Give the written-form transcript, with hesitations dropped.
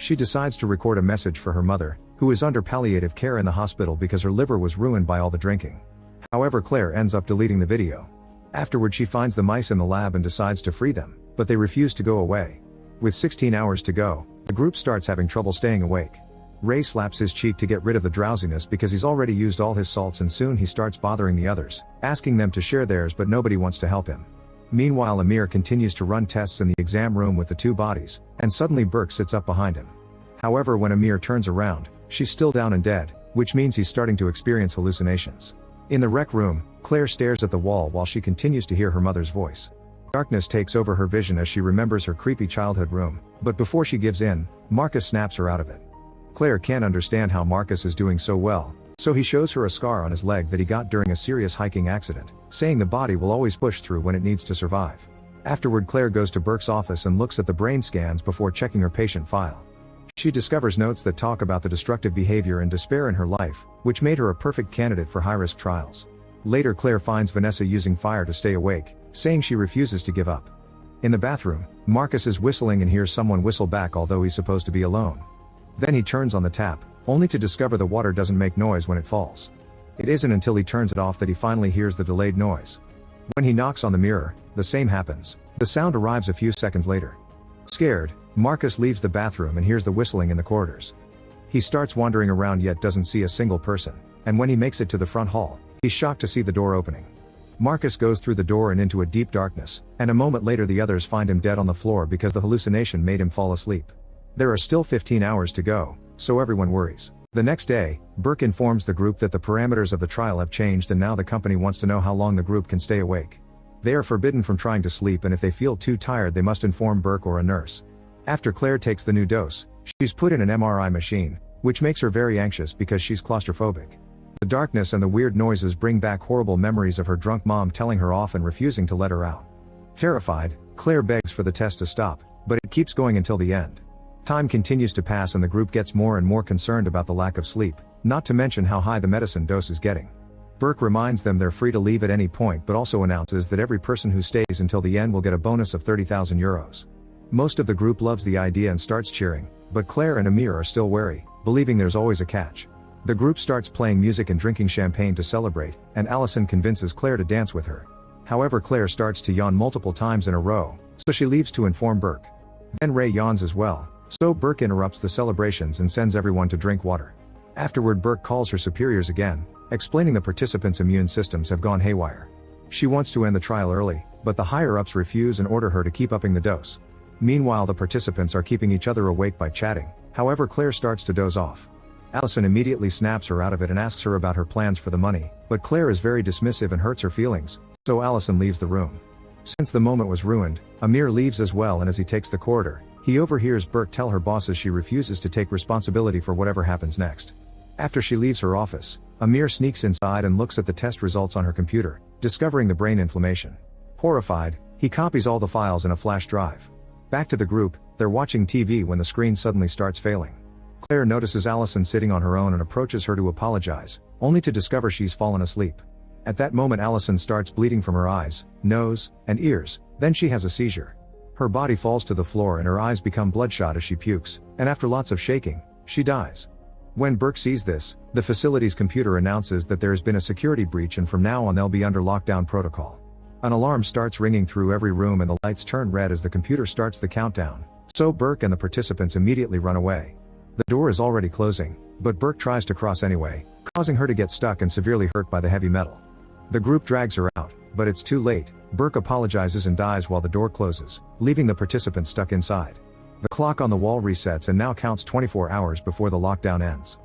She decides to record a message for her mother, who is under palliative care in the hospital because her liver was ruined by all the drinking. However, Claire ends up deleting the video. Afterward, she finds the mice in the lab and decides to free them, but they refuse to go away. With 16 hours to go, the group starts having trouble staying awake. Ray slaps his cheek to get rid of the drowsiness because he's already used all his salts, and soon he starts bothering the others, asking them to share theirs, but nobody wants to help him. Meanwhile, Amir continues to run tests in the exam room with the two bodies, and suddenly Burke sits up behind him. However, when Amir turns around, she's still down and dead, which means he's starting to experience hallucinations. In the rec room, Claire stares at the wall while she continues to hear her mother's voice. Darkness takes over her vision as she remembers her creepy childhood room, but before she gives in, Marcus snaps her out of it. Claire can't understand how Marcus is doing so well, so he shows her a scar on his leg that he got during a serious hiking accident, saying the body will always push through when it needs to survive. Afterward, Claire goes to Burke's office and looks at the brain scans before checking her patient file. She discovers notes that talk about the destructive behavior and despair in her life, which made her a perfect candidate for high-risk trials. Later, Claire finds Vanessa using fire to stay awake, saying she refuses to give up. In the bathroom, Marcus is whistling and hears someone whistle back, although he's supposed to be alone. Then he turns on the tap, only to discover the water doesn't make noise when it falls. It isn't until he turns it off that he finally hears the delayed noise. When he knocks on the mirror, the same happens. The sound arrives a few seconds later. Scared, Marcus leaves the bathroom and hears the whistling in the corridors. He starts wandering around yet doesn't see a single person, and when he makes it to the front hall, he's shocked to see the door opening. Marcus goes through the door and into a deep darkness, and a moment later the others find him dead on the floor because the hallucination made him fall asleep. There are still 15 hours to go, so everyone worries. The next day, Burke informs the group that the parameters of the trial have changed and now the company wants to know how long the group can stay awake. They are forbidden from trying to sleep, and if they feel too tired they must inform Burke or a nurse. After Claire takes the new dose, she's put in an MRI machine, which makes her very anxious because she's claustrophobic. The darkness and the weird noises bring back horrible memories of her drunk mom telling her off and refusing to let her out. Terrified, Claire begs for the test to stop, but it keeps going until the end. Time continues to pass and the group gets more and more concerned about the lack of sleep, not to mention how high the medicine dose is getting. Burke reminds them they're free to leave at any point, but also announces that every person who stays until the end will get a bonus of 30,000 euros. Most of the group loves the idea and starts cheering, but Claire and Amir are still wary, believing there's always a catch. The group starts playing music and drinking champagne to celebrate, and Allison convinces Claire to dance with her. However, Claire starts to yawn multiple times in a row, so she leaves to inform Burke. Then Ray yawns as well, so Burke interrupts the celebrations and sends everyone to drink water. Afterward, Burke calls her superiors again, explaining the participants' immune systems have gone haywire. She wants to end the trial early, but the higher-ups refuse and order her to keep upping the dose. Meanwhile, the participants are keeping each other awake by chatting, however Claire starts to doze off. Allison immediately snaps her out of it and asks her about her plans for the money, but Claire is very dismissive and hurts her feelings, so Allison leaves the room. Since the moment was ruined, Amir leaves as well, and as he takes the corridor, he overhears Burke tell her bosses she refuses to take responsibility for whatever happens next. After she leaves her office, Amir sneaks inside and looks at the test results on her computer, discovering the brain inflammation. Horrified, he copies all the files in a flash drive. Back to the group, they're watching TV when the screen suddenly starts failing. Claire notices Allison sitting on her own and approaches her to apologize, only to discover she's fallen asleep. At that moment, Allison starts bleeding from her eyes, nose, and ears, then she has a seizure. Her body falls to the floor and her eyes become bloodshot as she pukes, and after lots of shaking, she dies. When Burke sees this, the facility's computer announces that there has been a security breach and from now on they'll be under lockdown protocol. An alarm starts ringing through every room and the lights turn red as the computer starts the countdown, so Burke and the participants immediately run away. The door is already closing, but Burke tries to cross anyway, causing her to get stuck and severely hurt by the heavy metal. The group drags her out, but it's too late. Burke apologizes and dies while the door closes, leaving the participants stuck inside. The clock on the wall resets and now counts 24 hours before the lockdown ends.